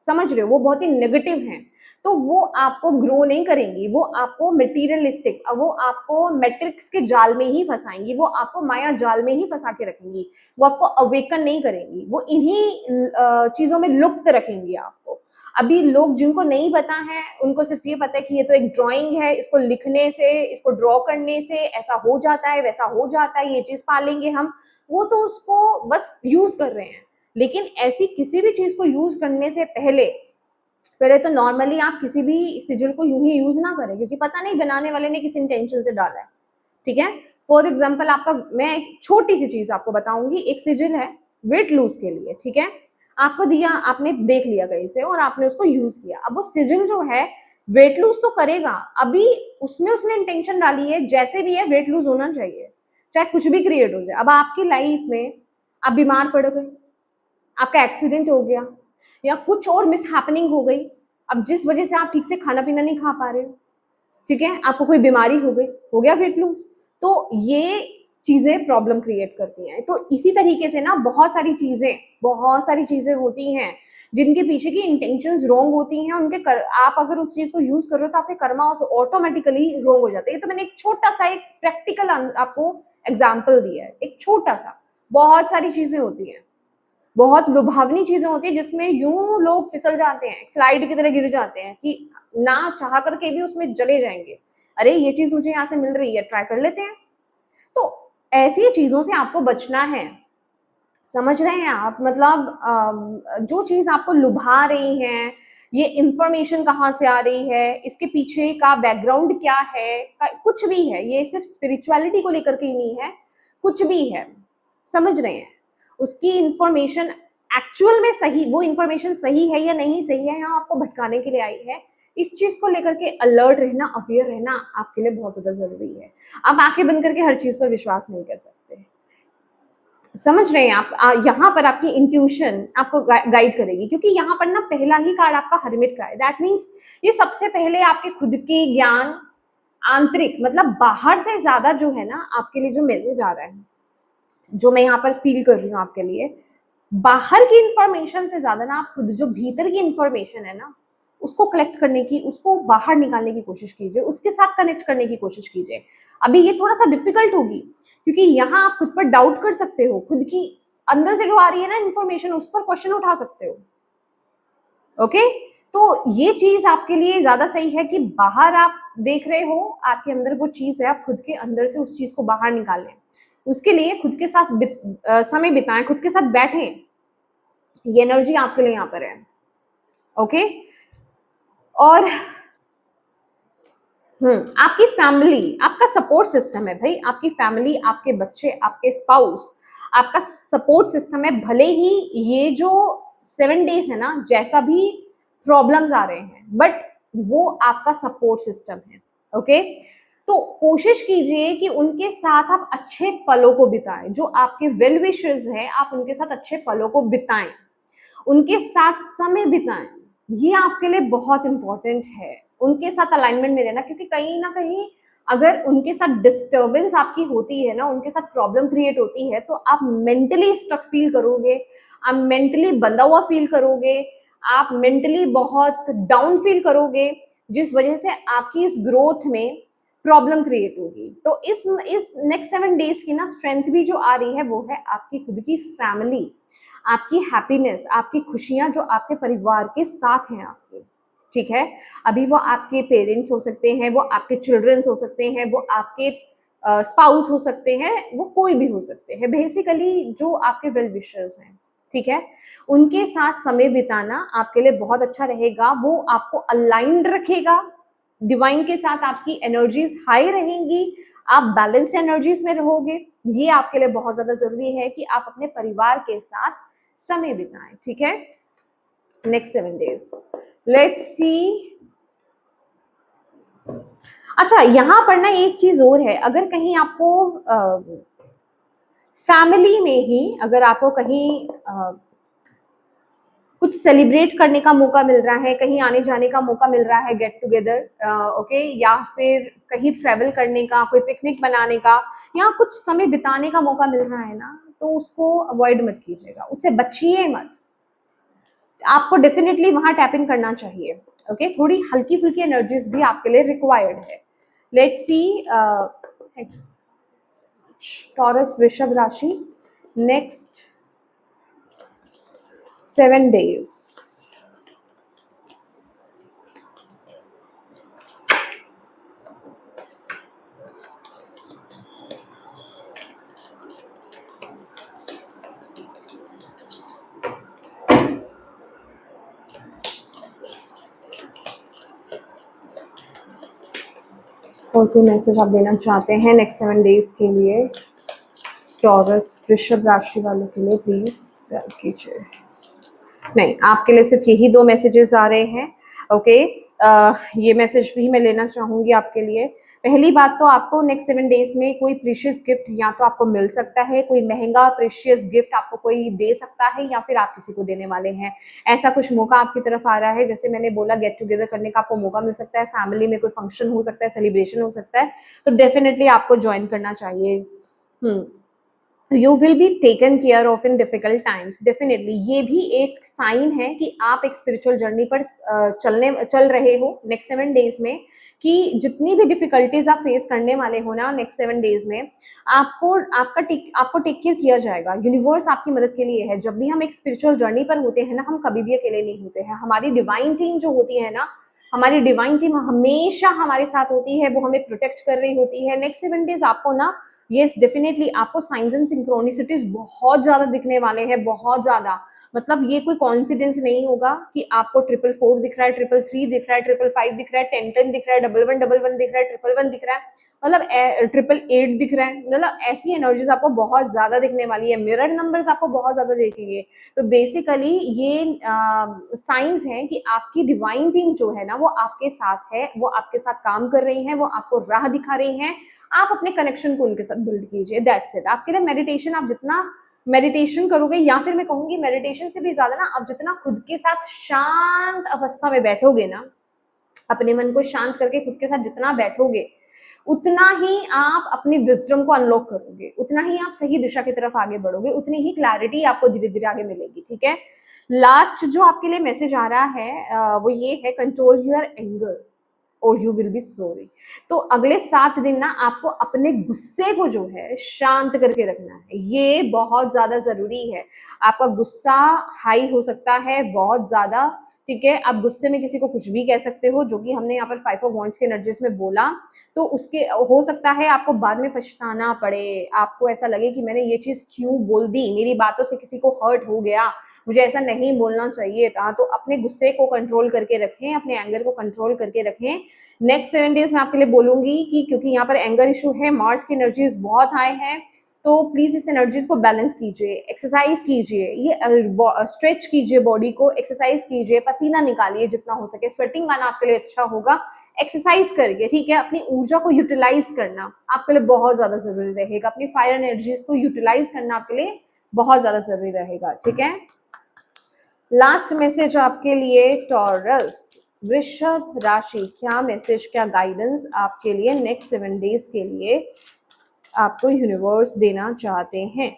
समझ रहे हो, वो बहुत ही नेगेटिव हैं। तो वो आपको ग्रो नहीं करेंगी, वो आपको मटेरियलिस्टिक, वो आपको मैट्रिक्स के जाल में ही फंसाएंगी, वो आपको माया जाल में ही फंसा के रखेंगी, वो आपको अवेकन नहीं करेंगी, वो इन्हीं चीजों में लुप्त रखेंगी आपको। अभी लोग जिनको नहीं पता है, उनको सिर्फ ये पता है कि ये तो एक ड्राइंग है, इसको लिखने से, इसको ड्रॉ करने से ऐसा हो जाता है, वैसा हो जाता है, ये चीज पालेंगे हम, वो तो उसको बस यूज कर रहे हैं। लेकिन ऐसी किसी भी चीज को यूज करने से पहले पहले तो नॉर्मली आप किसी भी सिजिल को यूं ही यूज ना करें, क्योंकि पता नहीं बनाने वाले ने किस इंटेंशन से डाला है, ठीक है। फॉर एग्जाम्पल, आपका मैं एक छोटी सी चीज आपको बताऊंगी। एक सिजिल है वेट लूज के लिए, ठीक है। आपको दिया, आपने देख लिया कहीं से और आपने उसको यूज किया। अब वो सिजिल जो है वेट लूज तो करेगा, अभी उसमें उसने इंटेंशन डाली है जैसे भी है वेट लूज होना चाहिए, चाहे कुछ भी क्रिएट हो जाए। अब आपकी लाइफ में आप बीमार पड़ गए, आपका एक्सीडेंट हो गया, या कुछ और मिसहैपनिंग हो गई, अब जिस वजह से आप ठीक से खाना पीना नहीं खा पा रहे हो, ठीक है, आपको कोई बीमारी हो गई, हो गया वेट लूज, तो ये चीजें प्रॉब्लम क्रिएट करती हैं। तो इसी तरीके से ना बहुत सारी चीजें होती हैं जिनके पीछे की इंटेंशंस रॉन्ग होती हैं। आप अगर उस चीज को यूज कर रहे हो तो आपके कर्मा ऑटोमेटिकली रॉन्ग हो जाते हैं। तो मैंने एक छोटा सा एक प्रैक्टिकल आपको एग्जाम्पल दिया है, एक छोटा सा। बहुत सारी चीजें होती हैं, बहुत लुभावनी चीजें होती है, जिसमें यूं लोग फिसल जाते हैं, स्लाइड की तरह गिर जाते हैं कि ना चाह करके भी उसमें चले जाएंगे। अरे ये चीज मुझे यहाँ से मिल रही है, ट्राई कर लेते हैं। तो ऐसी चीजों से आपको बचना है, समझ रहे हैं आप? मतलब जो चीज आपको लुभा रही है, ये इंफॉर्मेशन कहाँ से आ रही है, इसके पीछे का बैकग्राउंड क्या है, कुछ भी है, ये सिर्फ स्पिरिचुअलिटी को लेकर के ही नहीं है, कुछ भी है, समझ रहे हैं? उसकी इंफॉर्मेशन एक्चुअल में सही, वो इंफॉर्मेशन सही है या नहीं सही है, यहाँ आपको भटकाने के लिए आई है। इस चीज को लेकर के अलर्ट रहना, अवेयर रहना आपके लिए बहुत ज्यादा जरूरी है। आप आंखें बंद करके हर चीज पर विश्वास नहीं कर सकते, समझ रहे हैं आप? यहाँ पर आपकी इंट्यूशन आपको गाइड करेगी, क्योंकि यहाँ पर ना पहला ही कार्ड आपका हर्मिट का है। दैट मीन्स ये सबसे पहले आपके खुद के ज्ञान, आंतरिक, मतलब बाहर से ज्यादा जो है ना आपके लिए जो मैसेज आ रहा है, जो मैं यहाँ पर फील कर रही हूँ आपके लिए, बाहर की इंफॉर्मेशन से ज्यादा ना आप खुद जो भीतर की इंफॉर्मेशन है ना, उसको कलेक्ट करने की, उसको बाहर निकालने की कोशिश कीजिए, उसके साथ कनेक्ट करने की कोशिश कीजिए। अभी ये थोड़ा सा डिफिकल्ट होगी, क्योंकि यहाँ आप खुद पर डाउट कर सकते हो, खुद की अंदर से जो आ रही है ना इंफॉर्मेशन, उस पर क्वेश्चन उठा सकते हो। ओके, तो ये चीज आपके लिए ज्यादा सही है कि बाहर आप देख रहे हो, आपके अंदर वो चीज है, आप खुद के अंदर से उस चीज को बाहर निकालें। उसके लिए खुद के साथ समय बिताएं, खुद के साथ बैठें। ये एनर्जी आपके लिए यहाँ पर है। ओके, और आपकी फैमिली आपका सपोर्ट सिस्टम है भाई, आपकी फैमिली, आपके बच्चे, आपके स्पाउस आपका सपोर्ट सिस्टम है। भले ही ये जो 7 डेज है ना, जैसा भी प्रॉब्लम्स आ रहे हैं, बट वो आपका सपोर्ट सिस्टम है। ओके, तो कोशिश कीजिए कि उनके साथ आप अच्छे पलों को बिताएं। जो आपके वेल विशर्स हैं, आप उनके साथ अच्छे पलों को बिताएं, उनके साथ समय बिताएं। ये आपके लिए बहुत इंपॉर्टेंट है, उनके साथ अलाइनमेंट में रहना, क्योंकि कहीं ना कहीं अगर उनके साथ डिस्टर्बेंस आपकी होती है ना, उनके साथ प्रॉब्लम क्रिएट होती है, तो आप मेंटली स्टक फील करोगे, आप मेंटली बंधा हुआ फील करोगे, आप मेंटली बहुत डाउन फील करोगे, जिस वजह से आपकी इस ग्रोथ में प्रॉब्लम क्रिएट होगी। तो इस नेक्स्ट 7 डेज की ना स्ट्रेंथ भी जो आ रही है, वो है आपकी खुद की फैमिली, आपकी हैप्पीनेस, आपकी खुशियां जो आपके परिवार के साथ हैं आपके। ठीक है, अभी वो आपके पेरेंट्स हो सकते हैं, वो आपके चिल्ड्रंस हो सकते हैं, वो आपके स्पाउस हो सकते हैं, वो कोई भी हो सकते हैं, बेसिकली जो आपके वेल विशर्स हैं। ठीक है, उनके साथ समय बिताना आपके लिए बहुत अच्छा रहेगा, वो आपको अलाइंड रखेगा डिवाइन के साथ, आपकी एनर्जीज हाई रहेंगी, आप बैलेंस्ड एनर्जीज में रहोगे। ये आपके लिए बहुत ज्यादा जरूरी है कि आप अपने परिवार के साथ समय बिताएं। ठीक है, नेक्स्ट 7 डेज लेट्स सी। अच्छा, यहां पर ना एक चीज और है, अगर कहीं आपको फैमिली में ही अगर आपको कहीं कुछ सेलिब्रेट करने का मौका मिल रहा है, कहीं आने जाने का मौका मिल रहा है, गेट टुगेदर, ओके, या फिर कहीं ट्रैवल करने का, कोई पिकनिक बनाने का, या कुछ समय बिताने का मौका मिल रहा है ना, तो उसको अवॉइड मत कीजिएगा, उससे बचिए मत। आपको डेफिनेटली वहां टैप इन करना चाहिए। ओके, थोड़ी हल्की फुल्की एनर्जीज भी आपके लिए रिक्वायर्ड है। लेट्स सी, टॉरस वृषभ राशि, नेक्स्ट 7 डेज। और कोई मैसेज आप देना चाहते हैं नेक्स्ट 7 डेज के लिए टॉरस वृषभ राशि वालों के लिए, प्लीज कीजिए। नहीं, आपके लिए सिर्फ यही 2 मैसेजेस आ रहे हैं। ओके, ये मैसेज भी मैं लेना चाहूंगी आपके लिए। पहली बात तो आपको नेक्स्ट 7 डेज में कोई प्रीशियस गिफ्ट या तो आपको मिल सकता है, कोई महंगा प्रीशियस गिफ्ट आपको कोई दे सकता है, या फिर आप किसी को देने वाले हैं, ऐसा कुछ मौका आपकी तरफ आ रहा है। जैसे मैंने बोला, गेट टुगेदर करने का आपको मौका मिल सकता है, फैमिली में कोई फंक्शन हो सकता है, सेलिब्रेशन हो सकता है, तो डेफिनेटली आपको ज्वाइन करना चाहिए। You will be taken care of in difficult times, definitely ये भी एक साइन है कि आप एक स्पिरिचुअल जर्नी पर चल रहे हो नेक्स्ट 7 डेज में, कि जितनी भी डिफिकल्टीज आप फेस करने वाले हो ना नेक्स्ट 7 डेज में, आपको टेक केयर किया जाएगा। यूनिवर्स आपकी मदद के लिए है। जब भी हम एक स्पिरिचुअल जर्नी पर होते हैं ना, हम कभी भी अकेले नहीं होते हैं। हमारी डिवाइन टीम जो होती है ना, हमारी डिवाइन टीम हमेशा हमारे साथ होती है, वो हमें प्रोटेक्ट कर रही होती है। नेक्स्ट 7 डेज आपको ना, यस डेफिनेटली आपको साइंस एंड सिंक्रोनिसिटीज बहुत ज्यादा दिखने वाले हैं, बहुत ज्यादा। मतलब ये कोई कॉन्सिडेंस नहीं होगा कि आपको 444 दिख रहा है, 333 दिख रहा है, 555 दिख रहा है, 1010 दिख रहा है, 1111 दिख रहा है, 111 दिख रहा है, मतलब 888 दिख रहा है। मतलब ऐसी एनर्जीज आपको बहुत ज्यादा दिखने वाली है, मिरर नंबर्स आपको बहुत ज्यादा देखेंगे। तो बेसिकली ये साइंस है कि आपकी डिवाइन टीम जो है ना, वो आपके साथ है, वो आपके साथ काम कर रही है, वो आपको राह दिखा रही है। आप अपने कनेक्शन को उनके साथ बिल्ड कीजिए, दैट्स इट। आपके लिए मेडिटेशन, आप जितना मेडिटेशन करोगे, या फिर मैं कहूंगी मेडिटेशन से भी ज्यादा ना, आप जितना खुद के साथ शांत अवस्था में बैठोगे ना, अपने मन को शांत करके खुद के साथ जितना बैठोगे, उतना ही आप अपनी विजडम को अनलॉक करोगे, उतना ही आप सही दिशा की तरफ आगे बढ़ोगे, उतनी ही क्लैरिटी आपको धीरे धीरे आगे मिलेगी। ठीक है, लास्ट जो आपके लिए मैसेज आ रहा है वो ये है, कंट्रोल योर एंगर और यू विल बी सॉरी। तो अगले 7 दिन ना आपको अपने गुस्से को जो है शांत करके रखना है, ये बहुत ज्यादा जरूरी है। आपका गुस्सा हाई हो सकता है बहुत ज्यादा, ठीक है, आप गुस्से में किसी को कुछ भी कह सकते हो, जो कि हमने यहाँ पर 5 ऑफ वॉन्ड्स के एनर्जीज में बोला। तो उसके हो सकता है आपको बाद में पछताना पड़े, आपको ऐसा लगे कि मैंने ये चीज क्यों बोल दी, मेरी बातों से किसी को हर्ट हो गया, मुझे ऐसा नहीं बोलना चाहिए था। तो अपने गुस्से को कंट्रोल करके रखें, अपने एंगर को कंट्रोल करके रखें, नेक्स्ट 7 डेज मैं आपके लिए बोलूंगी कि क्योंकि यहाँ पर एंगर इशू है, मार्स की एनर्जीज बहुत हाई है, तो प्लीज इस एनर्जीज को बैलेंस कीजिए, एक्सरसाइज कीजिए, ये स्ट्रेच कीजिए बॉडी को, एक्सरसाइज कीजिए, पसीना निकालिए जितना हो सके, स्वेटिंग आना आपके लिए अच्छा होगा, एक्सरसाइज करिए, ठीक है। अपनी ऊर्जा को यूटिलाइज करना आपके लिए बहुत ज्यादा जरूरी रहेगा, अपनी फायर एनर्जीज को यूटिलाइज करना आपके लिए बहुत ज्यादा जरूरी रहेगा, ठीक है। लास्ट मैसेज आपके लिए टॉरस वृषभ राशि, क्या मैसेज, क्या गाइडेंस आपके लिए नेक्स्ट 7 डेज के लिए आपको यूनिवर्स देना चाहते हैं।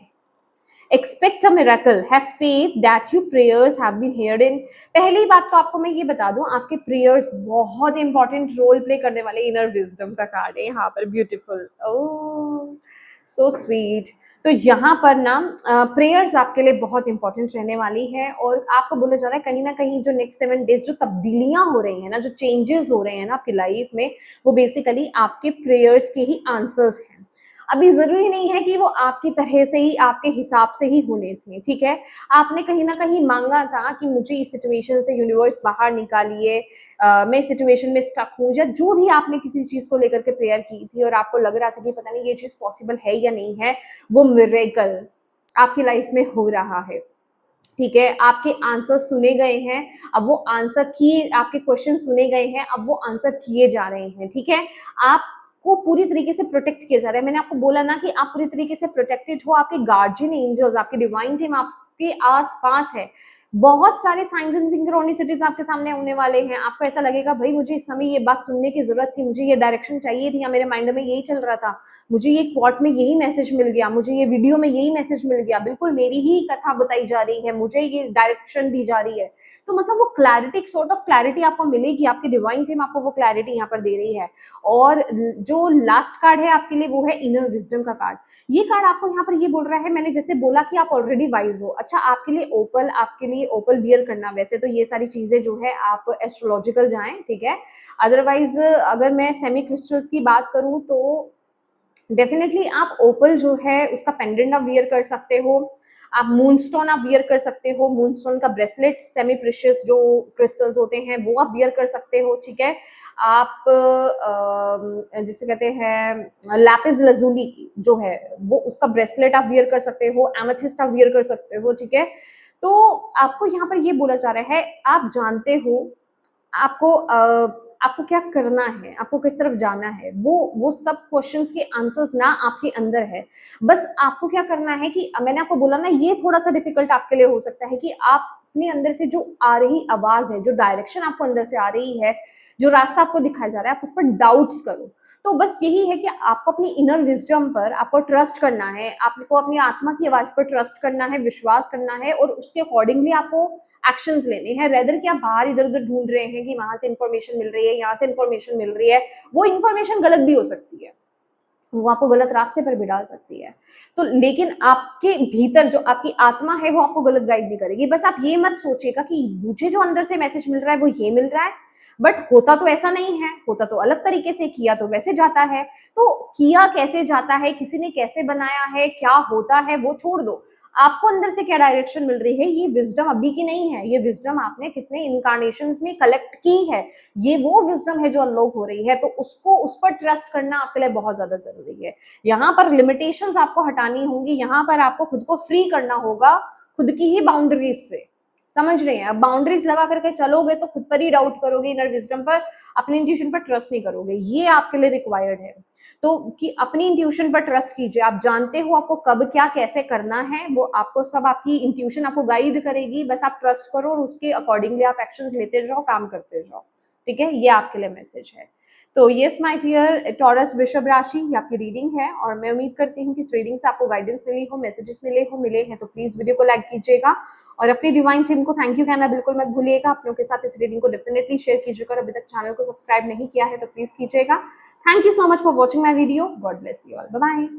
Expect a miracle, have faith that your prayers have been heard in. पहली बात तो आपको मैं ये बता दूं, आपके प्रेयर्स बहुत इंपॉर्टेंट रोल प्ले करने वाले, इनर विजडम का कार्ड है यहाँ पर, ब्यूटीफुल, ओह सो स्वीट। तो यहाँ पर ना प्रेयर्स आपके लिए बहुत इंपॉर्टेंट रहने वाली है, और आपको बोला जा रहा है कहीं ना कहीं जो नेक्स्ट 7 डेज जो तब्दीलियां हो रही हैं ना, जो चेंजेस हो रहे हैं ना आपकी लाइफ में, वो बेसिकली आपके प्रेयर्स के ही आंसर्स हैं। अभी जरूरी नहीं है कि वो आपकी तरह से ही, आपके हिसाब से ही होने थे, ठीक है। आपने कहीं ना कहीं मांगा था कि मुझे इस सिचुएशन से यूनिवर्स बाहर निकालिए, मैं इस सिचुएशन में स्टक हूँ, या जो भी आपने किसी चीज को लेकर के प्रेयर की थी और आपको लग रहा था कि पता नहीं ये चीज पॉसिबल है या नहीं है, वो मिरेकल आपकी लाइफ में हो रहा है, ठीक है। आपके आंसर सुने गए हैं, अब वो आंसर किए, आपके क्वेश्चन सुने गए हैं, अब वो आंसर किए जा रहे हैं, ठीक है। आपको पूरी तरीके से प्रोटेक्ट किया जा रहा है। मैंने आपको बोला ना कि आप पूरी तरीके से प्रोटेक्टेड हो, आपके गार्जियन एंजल्स, आपकी डिवाइन टीम आपके आस पास है। बहुत सारे साइंस एंड सिंक्रोनिसिटीज आपके सामने होने वाले हैं। आपको ऐसा लगेगा भाई मुझे इस समय ये बात सुनने की जरूरत थी, मुझे ये डायरेक्शन चाहिए थी, या मेरे माइंड में यही चल रहा था, मुझे ये क्वार्ट में यही मैसेज मिल गया, मुझे ये वीडियो में यही मैसेज मिल गया, बिल्कुल मेरी ही कथा बताई जा रही है, मुझे ये डायरेक्शन दी जा रही है। तो मतलब वो क्लैरिटी, एक सॉर्ट ऑफ क्लैरिटी आपको मिलेगी, आपकी डिवाइन टीम आपको वो क्लैरिटी यहाँ पर दे रही है। और जो लास्ट कार्ड है आपके लिए वो है इनर विजडम का कार्ड। ये कार्ड आपको यहाँ पर ये बोल रहा है, मैंने जैसे बोला कि आप ऑलरेडी वाइज हो, अच्छा आपके लिए ओपल वियर करना, वैसे तो ये सारी चीजें जो है आप एस्ट्रोलॉजिकल जाएं, ठीक है। अदरवाइज अगर मैं सेमी क्रिस्टल्स की बात करूं तो डेफिनेटली आप ओपल जो है उसका पेंडेंट आप वियर कर सकते हो, आप मूनस्टोन आप वियर कर सकते हो, मूनस्टोन का ब्रेसलेट, सेमी प्रेशियस जो क्रिस्टल्स होते हैं वो आप वियर कर सकते हो, ठीक है। आप जिसे कहते हैं लैपिस लजुली जो है वो, उसका ब्रेसलेट आप वियर कर सकते हो, एमेथिस्ट आप वियर कर सकते हो, ठीक है। तो आपको यहाँ पर ये बोला जा रहा है, आप जानते हो आपको क्या करना है, आपको किस तरफ जाना है, वो सब क्वेश्चंस के आंसर्स ना आपके अंदर है। बस आपको क्या करना है कि मैंने आपको बोला ना, ये थोड़ा सा डिफिकल्ट आपके लिए हो सकता है कि आप अपने अंदर से जो आ रही आवाज है, जो डायरेक्शन आपको अंदर से आ रही है, जो रास्ता आपको दिखाया जा रहा है, आप उस पर डाउट्स करो। तो बस यही है कि आपको अपनी इनर विजडम पर आपको ट्रस्ट करना है, आपको अपनी आत्मा की आवाज पर ट्रस्ट करना है, विश्वास करना है, और उसके अकॉर्डिंगली आपको एक्शंस लेने हैं। रेदर कि आप बाहर इधर उधर ढूंढ रहे हैं कि वहां से इंफॉर्मेशन मिल रही है, यहाँ से इंफॉर्मेशन मिल रही है, वो इंफॉर्मेशन गलत भी हो सकती है, वो आपको गलत रास्ते पर भी डाल सकती है। तो लेकिन आपके भीतर जो आपकी आत्मा है वो आपको गलत गाइड नहीं करेगी। बस आप ये मत सोचिएगा कि मुझे जो अंदर से मैसेज मिल रहा है वो ये मिल रहा है, बट होता तो ऐसा नहीं है, होता तो अलग तरीके से, किया तो वैसे जाता है। तो किया कैसे जाता है, किसी ने कैसे बनाया है, क्या होता है, वो छोड़ दो। आपको अंदर से क्या डायरेक्शन मिल रही है, ये विजडम अभी की नहीं है, ये विजडम आपने कितने इनकारनेशंस में कलेक्ट की है, ये वो विजडम है जो अनलॉक हो रही है। तो उसको, उस पर ट्रस्ट करना आपके लिए बहुत ज्यादा जरूरी है। यहाँ पर लिमिटेशंस आपको हटानी होंगी, यहाँ पर आपको खुद को फ्री करना होगा खुद की ही बाउंड्रीज से, समझ रहे हैं। अब बाउंड्रीज लगा करके चलोगे तो खुद पर ही डाउट करोगे, इनर विजडम पर, अपनी इंट्यूशन पर ट्रस्ट नहीं करोगे, ये आपके लिए रिक्वायर्ड है। तो कि अपनी इंट्यूशन पर ट्रस्ट कीजिए, आप जानते हो आपको कब क्या कैसे करना है, वो आपको सब, आपकी इंट्यूशन आपको गाइड करेगी, बस आप ट्रस्ट करो और उसके अकॉर्डिंगली आप एक्शंस लेते जाओ, काम करते जाओ, ठीक है। ये आपके लिए मैसेज है। तो यस माय डियर टॉरस वृषभ राशि, ये आपकी रीडिंग है, और मैं उम्मीद करती हूँ कि इस रीडिंग से आपको गाइडेंस मिली हो, मैसेजेस मिले हैं, तो प्लीज वीडियो को लाइक कीजिएगा, और अपनी डिवाइन टीम को थैंक यू कहना बिल्कुल मत भूलिएगा। अपनों के साथ इस रीडिंग को डेफिनेटली शेयर कीजिएगा, और अभी तक चैनल को सब्सक्राइब नहीं किया है तो प्लीज कीजिएगा। Thank you so much for watching my video. God bless you all, bye bye.